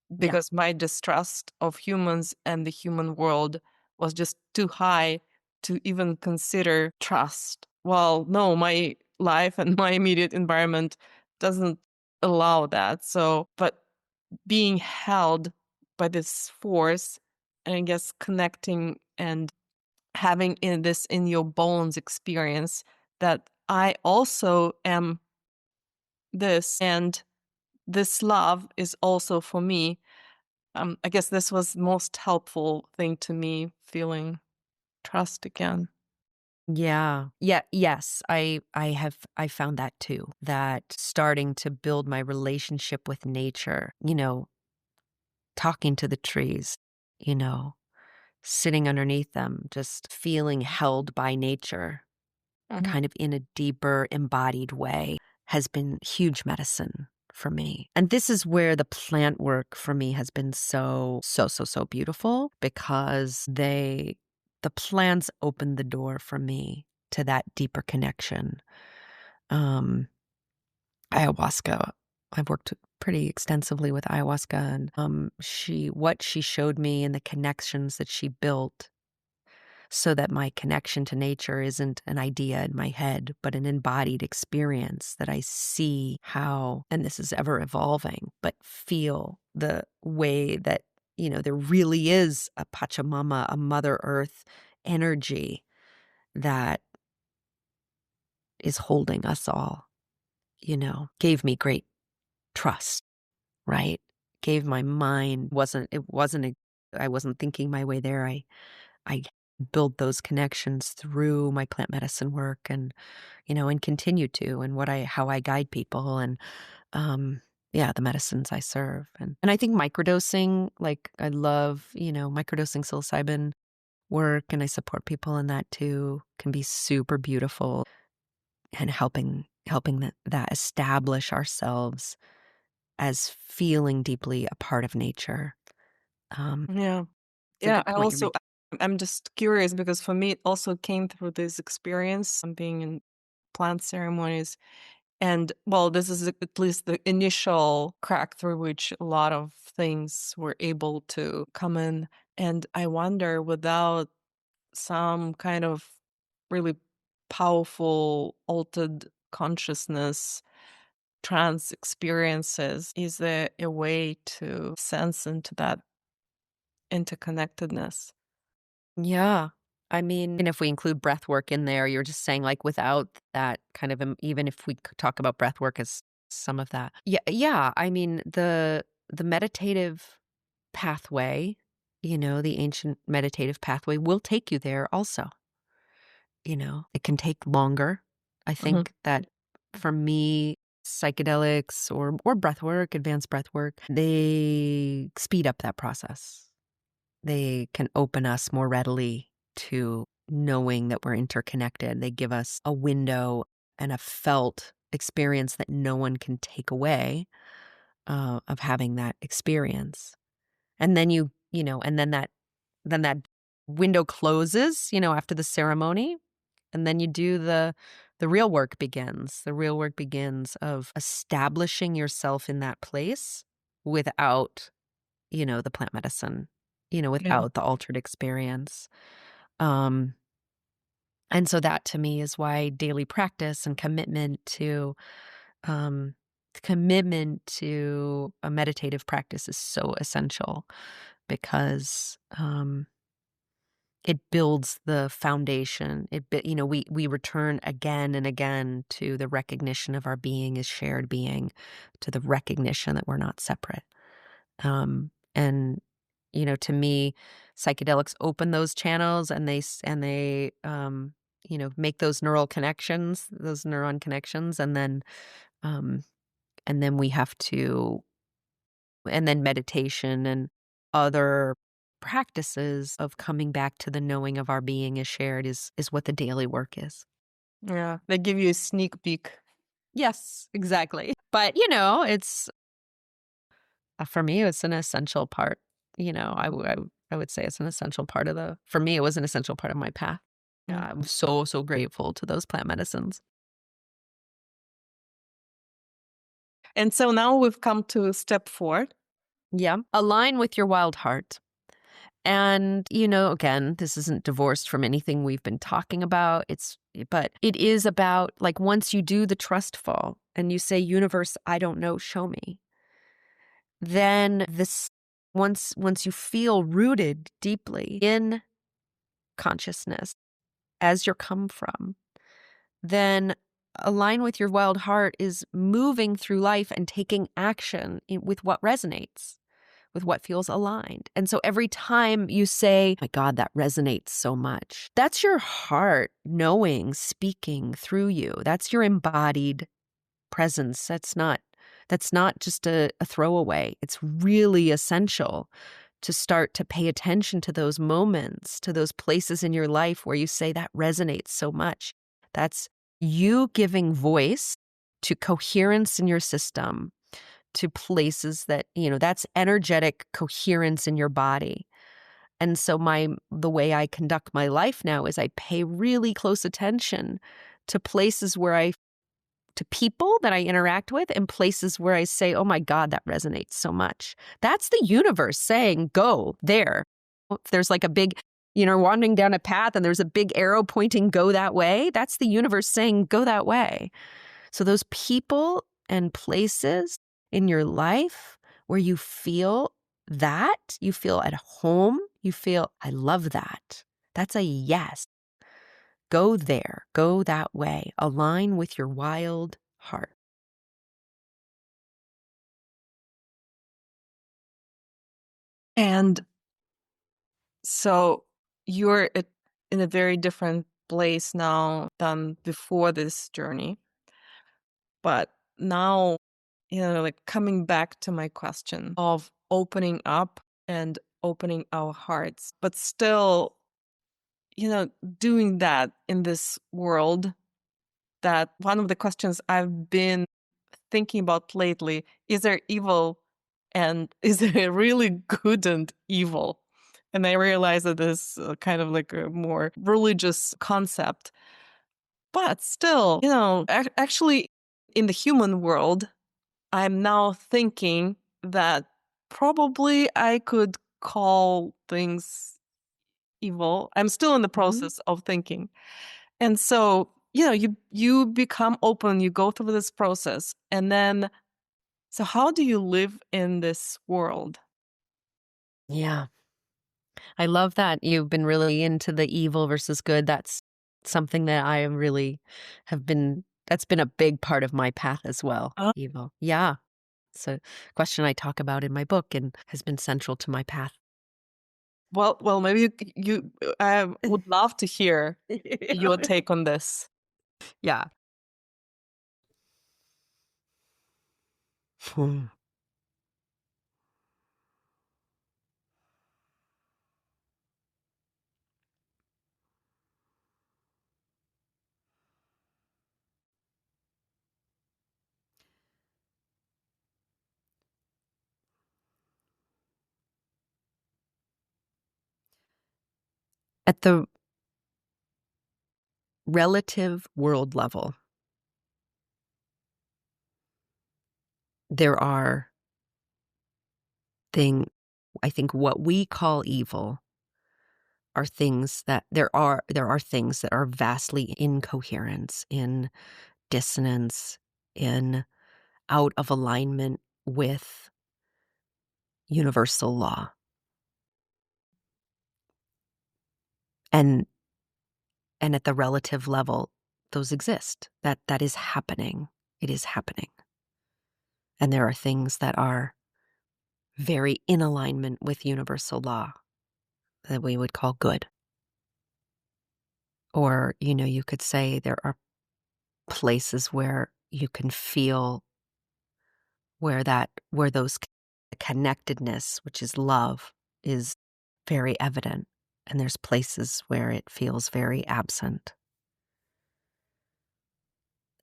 Yeah. because my distrust of humans and the human world was just too high to even consider trust. Well, no, my life and my immediate environment doesn't allow that. So, but being held by this force, and I guess connecting and having in your bones experience that I also am this, and this love is also for me. I guess this was the most helpful thing to me, feeling trust again. Yeah. Yeah, yes. I found that too. That starting to build my relationship with nature, talking to the trees, you know, sitting underneath them, just feeling held by nature, Mhm. kind of in a deeper, embodied way, has been huge medicine for me. And this is where the plant work for me has been so, so, so, so beautiful because the plants opened the door for me to that deeper connection. Um, ayahuasca. I've worked pretty extensively with ayahuasca, and what she showed me and the connections that she built, so that my connection to nature isn't an idea in my head, but an embodied experience that I see how, and this is ever evolving, but feel the way that, there really is a Pachamama, a Mother Earth energy that is holding us all, gave me great trust, right? Gave my mind, I wasn't thinking my way there. I build those connections through my plant medicine work, and continue to, and how I guide people, and yeah, the medicines I serve. And I think microdosing, like I love, microdosing psilocybin work, and I support people in that too, can be super beautiful, and helping that establish ourselves as feeling deeply a part of nature. Um, Yeah. it's a Yeah. good point you make. I'm just curious because for me, it also came through this experience of being in plant ceremonies. And well, this is at least the initial crack through which a lot of things were able to come in. And I wonder, without some kind of really powerful altered consciousness, trance experiences, is there a way to sense into that interconnectedness? Yeah. I mean, and if we include breath work in there, you're just saying like without that kind of, even if we could talk about breath work as some of that. Yeah. Yeah. I mean, the meditative pathway, the ancient meditative pathway will take you there also. It can take longer. I Hmm. think that for me, psychedelics or breath work, advanced breath work, they speed up that process. They can open us more readily to knowing that we're interconnected. They give us a window and a felt experience that no one can take away, of having that experience. And then and then that window closes, after the ceremony, and then you do the real work begins. The real work begins of establishing yourself in that place without, the plant medicine, Yeah. without the altered experience. Um, and so that to me is why daily practice and um, commitment to a meditative practice is so essential, because it builds the foundation. We return again and again to the recognition of our being as shared being, to the recognition that we're not separate. And to me, psychedelics open those channels, and make those those neuron connections, um, and then we have to, and then meditation and other practices of coming back to the knowing of our being as shared is what the daily work is. Yeah. They give you a sneak peek. Yes, exactly. But it's for me, it's an essential part. I would say it's an essential part for me, it was an essential part of my path. Mm. I'm so, so grateful to those plant medicines. And so now we've come to step 4. Yeah. Align with your wild heart. And, again, this isn't divorced from anything we've been talking about. But it is about, like, once you do the trustful and you say, universe, I don't know, show me. Then once you feel rooted deeply in consciousness as you're come from, then align with your wild heart is moving through life and taking action with what resonates, with what feels aligned. And so every time you say, my God, that resonates so much, that's your heart knowing, speaking through you. That's your embodied presence. That's not just a throwaway. It's really essential to start to pay attention to those moments, to those places in your life where you say that resonates so much. That's you giving voice to coherence in your system, to places that, that's energetic coherence in your body. And so the way I conduct my life now is I pay really close attention to places where I to people that I interact with and places where I say, oh my God, that resonates so much. That's the universe saying, go there. If there's like a big, wandering down a path and there's a big arrow pointing, go that way. That's the universe saying, go that way. So those people and places in your life where you feel that, you feel at home, you feel, I love that. That's a yes. Go there, go that way, align with your wild heart. And so you're in a very different place now than before this journey. But now, like coming back to my question of opening up and opening our hearts, but still, doing that in this world, that one of the questions I've been thinking about lately, is there evil and is there really good and evil? And I realize that this is kind of like a more religious concept. But still, actually, in the human world, I'm now thinking that probably I could call things evil. I'm still in the process of thinking. And so, you become open, you go through this process, and then, so how do you live in this world? Yeah. I love that you've been really into the evil versus good. That's something that I really that's been a big part of my path as well. Uh, Evil. Yeah. It's a question I talk about in my book and has been central to my path. well, maybe I would love to hear your take on this. Yeah. Hmm. At the relative world level, there are I think what we call evil are things that there are things that are vastly incoherence, in dissonance, in out of alignment with universal law. And at the relative level, those exist. That is happening. It is happening. And there are things that are very in alignment with universal law that we would call good. Or, you could say there are places where you can feel where those connectedness, which is love, is very evident. And there's places where it feels very absent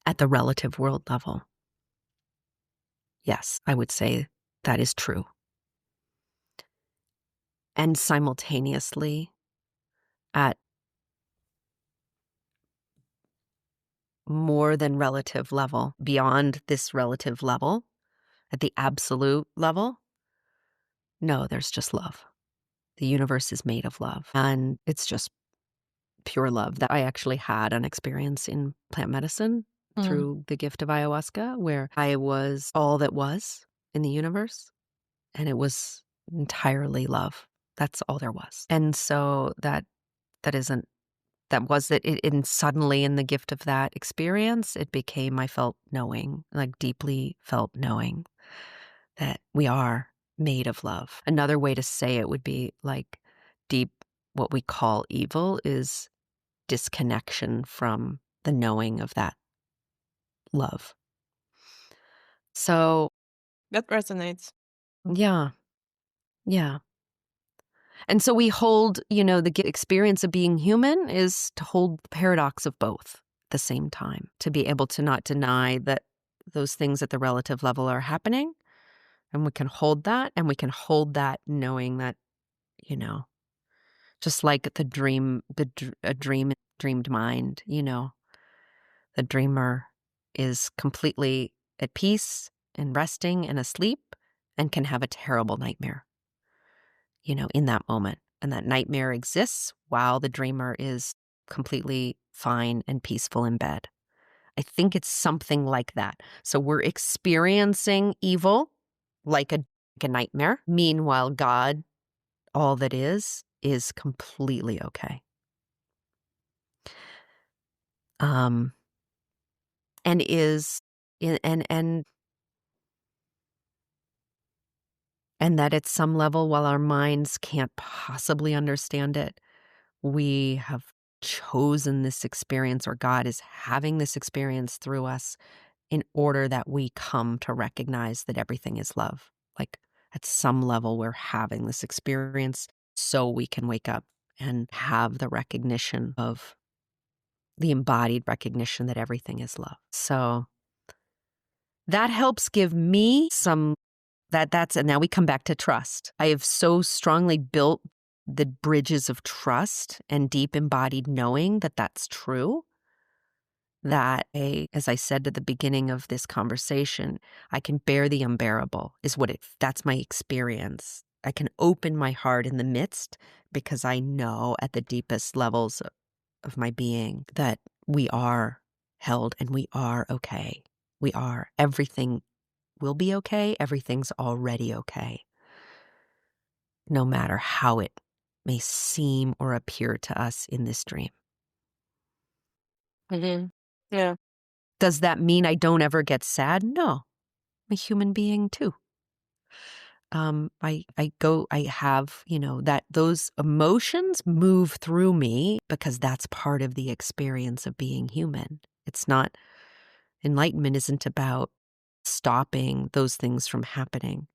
at the relative world level. Yes, I would say that is true. And simultaneously, at more than relative level, beyond this relative level, at the absolute level, no, there's just love. The universe is made of love, and it's just pure love. That I actually had an experience in plant medicine Mm. through the gift of ayahuasca, where I was all that was in the universe, and it was entirely love. That's all there was. And so that isn't that was it. And suddenly, in the gift of that experience, it became, I felt knowing, like deeply felt knowing that we are made of love. Another way to say it would be like deep, what we call evil is disconnection from the knowing of that love. So, That resonates. yeah, yeah. And so we hold, the experience of being human is to hold the paradox of both at the same time, to be able to not deny that those things at the relative level are happening. And we can hold that, and we can hold that knowing that, you know, just like the dream, a dreamed mind, the dreamer is completely at peace and resting and asleep and can have a terrible nightmare, in that moment. And that nightmare exists while the dreamer is completely fine and peaceful in bed. I think it's something like that. So we're experiencing evil like a nightmare. Meanwhile, God, all that is completely okay. Um, and is and that at some level, while our minds can't possibly understand it, we have chosen this experience, or God is having this experience through us in order that we come to recognize that everything is love. Like at some level, we're having this experience so we can wake up and have the recognition of the embodied recognition that everything is love. So that helps give me some and now we come back to trust. I have so strongly built the bridges of trust and deep embodied knowing that that's true, that as I said at the beginning of this conversation, I can bear the unbearable that's my experience. I can open my heart in the midst because I know at the deepest levels of my being that we are held and we are okay. We are. Everything will be okay. Everything's already okay, no matter how it may seem or appear to us in this dream. Mm-hmm. Yeah. Does that mean I don't ever get sad? No, I'm a human being too. I have, that those emotions move through me because that's part of the experience of being human. Enlightenment isn't about stopping those things from happening.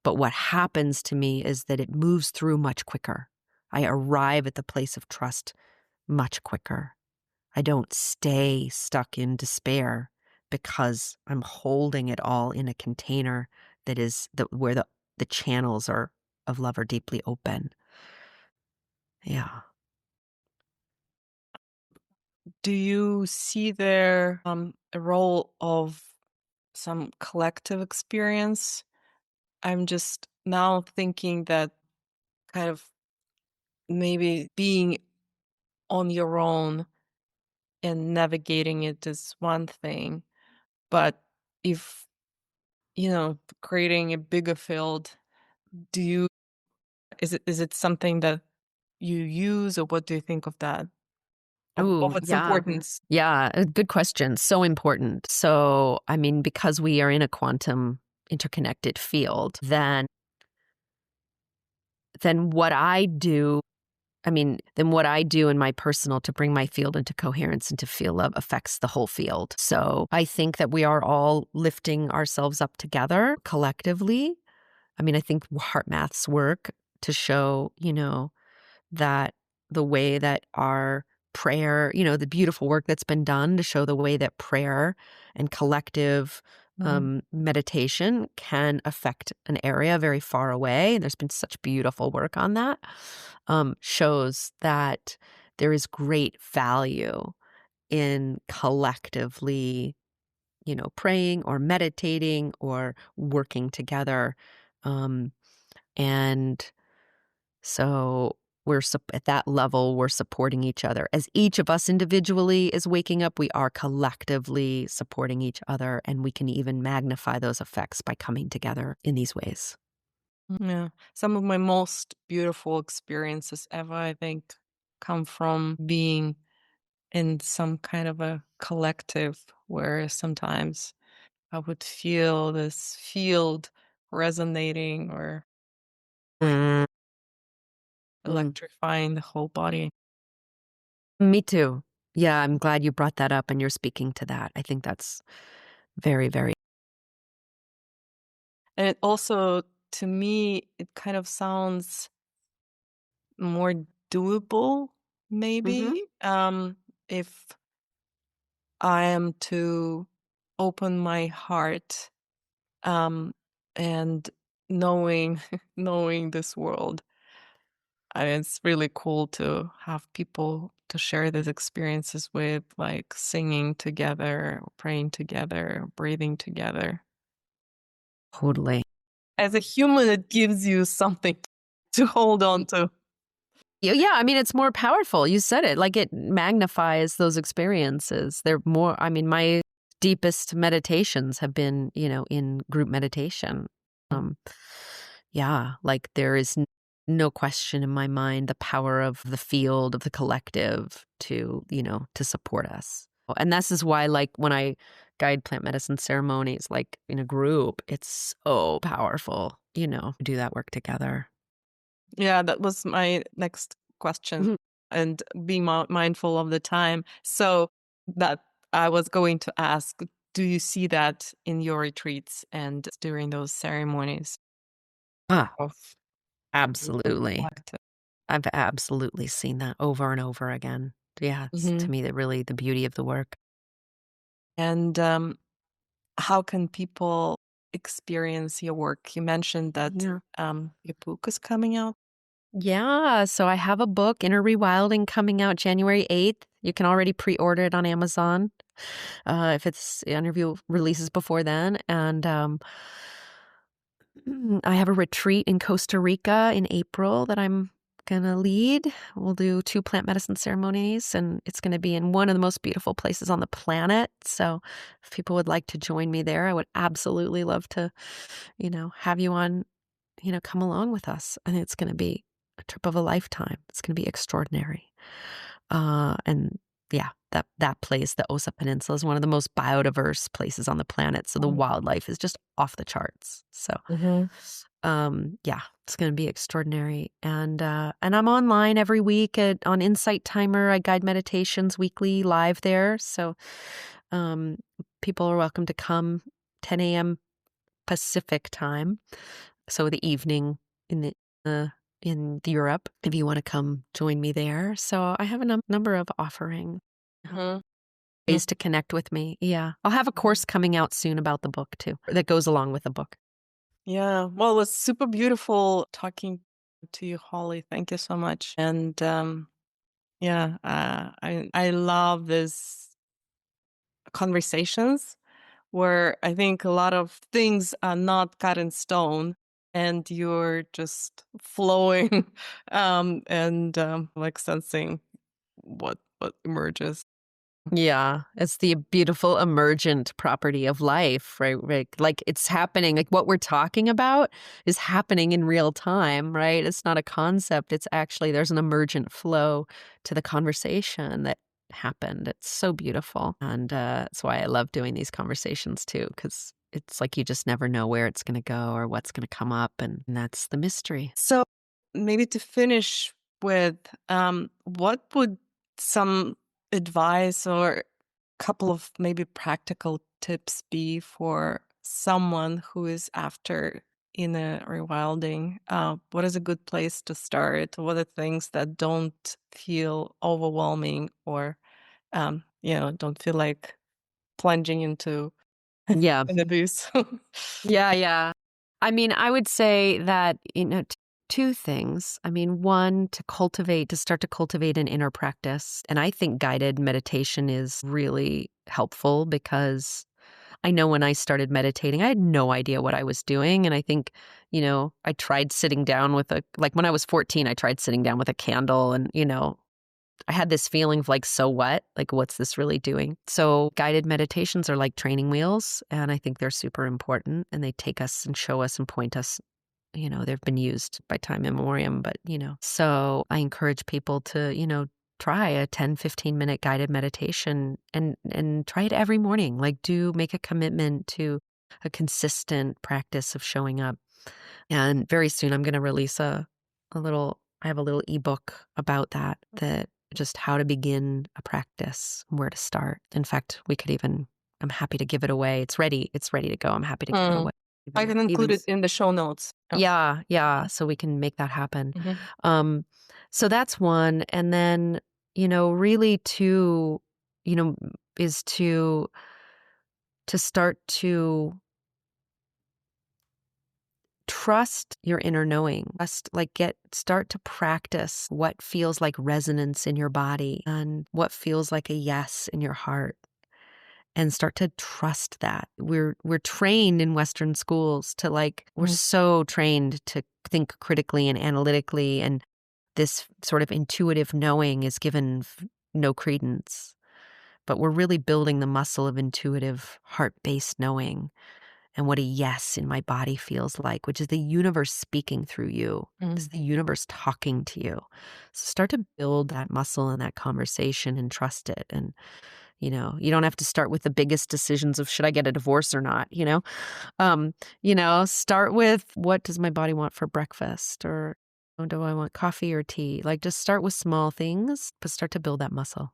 But what happens to me is that it moves through much quicker. I arrive at the place of trust much quicker. I don't stay stuck in despair because I'm holding it all in a container that is where the channels of love are deeply open. Yeah. Do you see there a role of some collective experience? I'm just now thinking that kind of maybe being on your own and navigating it is one thing, but if, creating a bigger field, do you is it something that you use, or what do you think of that? Of Oh, its yeah. importance? Yeah. Good question. So important. So, I mean, because we are in a quantum interconnected field, then what I do what I do in my personal to bring my field into coherence and to feel love affects the whole field. So I think that we are all lifting ourselves up together collectively. I mean, I think heart maths work to show, that the way that our prayer, the beautiful work that's been done to show the way that prayer and collective Mhm. meditation can affect an area very far away. And there's been such beautiful work on that. Shows that there is great value in collectively, praying or meditating or working together. Um, and so at that level, we're supporting each other. As each of us individually is waking up, we are collectively supporting each other, and we can even magnify those effects by coming together in these ways. Yeah. Some of my most beautiful experiences ever, I think, come from being in some kind of a collective where sometimes I would feel this field resonating or Mm, mm. electrifying the whole body. Me too. Yeah, I'm glad you brought that up and you're speaking to that. I think that's very, very. And it also, to me, it kind of sounds more doable, Mm-hmm. maybe, if I am to open my heart, um, and knowing knowing this world. it's really cool to have people to share these experiences with, like singing together, praying together, breathing together. Totally. As a human, it gives you something to hold on to. Yeah, I mean, it's more powerful. You said it. Like it magnifies those experiences. They're more, I mean, my deepest meditations have been, in group meditation. Um, yeah, like there is no question in my mind the power of the field, of the collective to support us. And this is why, like, when I guide plant medicine ceremonies, like in a group, it's so powerful, to do that work together. Yeah, that was my next question. Mhm. And being mindful of the time. So that I was going to ask, do you see that in your retreats and during those ceremonies Ah, of the absolutely. collective? I've absolutely seen that over and over again. Yeah, it's Hmm. to me that really the beauty of the work. And how can people experience your work? You mentioned that Yeah. your book is coming out. Yeah, so I have a book, Inner Rewilding, coming out January 8th. You can already pre-order it on Amazon, if its interview releases before then. And I have a retreat in Costa Rica in April that I'm gonna lead. We'll do 2 plant medicine ceremonies, and it's gonna be in one of the most beautiful places on the planet. So if people would like to join me there, I would absolutely love to, have you on, come along with us. I think it's gonna be a trip of a lifetime. It's gonna be extraordinary. And yeah, that place, the Osa Peninsula, is one of the most biodiverse places on the planet. So the wildlife is just off the charts. So, Mm-hmm. yeah, it's going to be extraordinary. And I'm online every week on Insight Timer. I guide meditations weekly live there. So, um, people are welcome to come 10 a.m. Pacific time. So the evening in in Europe, if you want to come join me there. So I have a number of offerings, Hmm. ways to connect with me. Yeah. I'll have a course coming out soon about the book too, that goes along with the book. Yeah. Well, it was super beautiful talking to you, Holly. Thank you so much. And yeah, I love this conversations where I think a lot of things are not cut in stone and you're just flowing and like sensing what emerges. Yeah, it's the beautiful emergent property of life, right? Right. Like it's happening, like what we're talking about is happening in real time, right? It's not a concept. It's actually, there's an emergent flow to the conversation that happened. It's so beautiful. And that's why I love doing these conversations too, because it's like you just never know where it's going to go or what's going to come up. And that's the mystery. So maybe to finish with, what would some advice or couple of maybe practical tips be for someone who is after in a rewilding? What is a good place to start? What are things that don't feel overwhelming or, don't feel like plunging into Yeah. an abyss? Yeah, yeah. I mean, I would say that, two things. I mean, one, to start to cultivate an inner practice. And I think guided meditation is really helpful because I know when I started meditating, I had no idea what I was doing. And I think, I tried sitting down like when I was 14, I tried sitting down with a candle and, I had this feeling of like, so what? Like, what's this really doing? So, guided meditations are like training wheels, and I think they're super important. And they take us and show us and point us. They've been used by time immemorial, but, so I encourage people to, try a 10, 15-minute guided meditation and try it every morning. Like, do make a commitment to a consistent practice of showing up. And very soon I'm going to release I have a little ebook about that just how to begin a practice, where to start. In fact, I'm happy to give it away. It's ready to go. I'm happy to give it Hmm. away. I can include it in the show notes. Yeah. Yeah, yeah. So we can make that happen. Mhm. Um, so that's one. And then, really two, is to start to trust your inner knowing. Start to practice what feels like resonance in your body and what feels like a yes in your heart. And start to trust that. We're trained in Western schools to we're so trained to think critically and analytically, and this sort of intuitive knowing is given no credence. But we're really building the muscle of intuitive, heart-based knowing and what a yes in my body feels like, which is the universe speaking through you. It's the universe talking to you. So start to build that muscle and that conversation and trust it. And you don't have to start with the biggest decisions of should I get a divorce or not, start with what does my body want for breakfast, or do I want coffee or tea? Just start with small things, but start to build that muscle.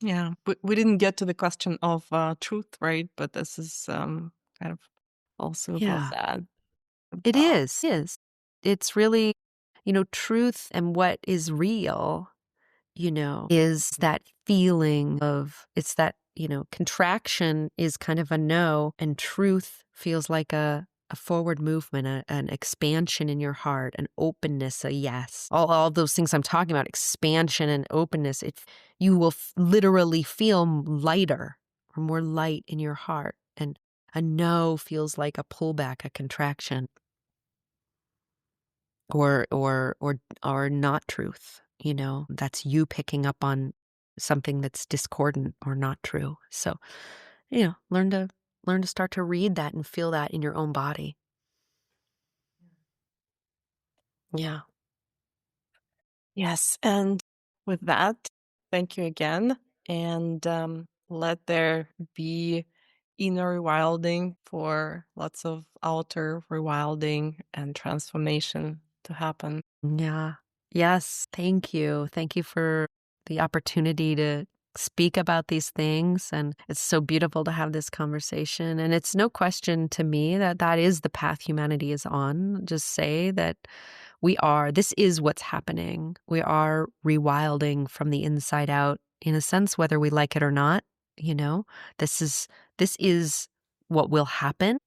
Yeah, but we didn't get to the question of truth, right? But this is kind of also well Yeah, said it about. is. It's really, truth and what is real, is that feeling of it's that, contraction is kind of a no, and truth feels like a forward movement, an expansion in your heart, an openness, a yes. All those things I'm talking about, expansion and openness, you will literally feel lighter or more light in your heart. And a no feels like a pullback, a contraction, or not truth. That's you picking up on something that's discordant or not true. So, learn to start to read that and feel that in your own body. Yeah. Yes, and with that, thank you again, and let there be inner rewilding for lots of outer rewilding and transformation to happen. Yeah. Yes. Thank you. Thank you for the opportunity to speak about these things. And it's so beautiful to have this conversation. And it's no question to me that that is the path humanity is on. Just say that this is what's happening. We are rewilding from the inside out, in a sense, whether we like it or not. You know, this is, this is what will happen.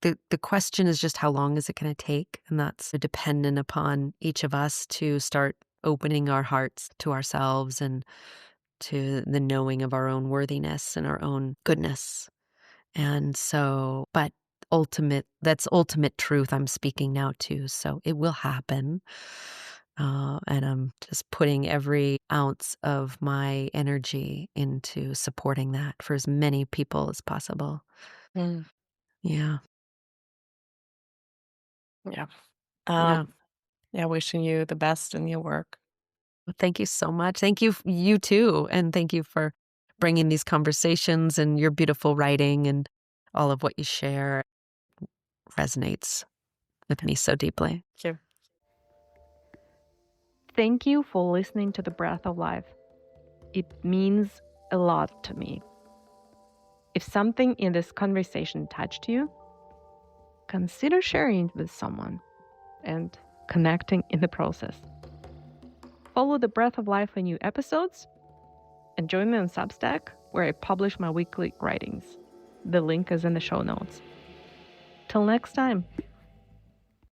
The question is just how long is it going to take? And that's dependent upon each of us to start opening our hearts to ourselves and to the knowing of our own worthiness and our own goodness. And so, but that's ultimate truth I'm speaking now to. So it will happen. And I'm just putting every ounce of my energy into supporting that for as many people as possible. Mm, Yeah. yeah. Yeah. Yeah, wishing you the best in your work. Well, thank you so much. Thank you, you too. And thank you for bringing these conversations, and your beautiful writing and all of what you share resonates with me so deeply. Thank you. Thank you for listening to The Breath of Life. It means a lot to me. If something in this conversation touched you, consider sharing it with someone and connecting in the process. Follow The Breath of Life for new episodes, and join me on Substack, where I publish my weekly writings. The link is in the show notes. Till next time.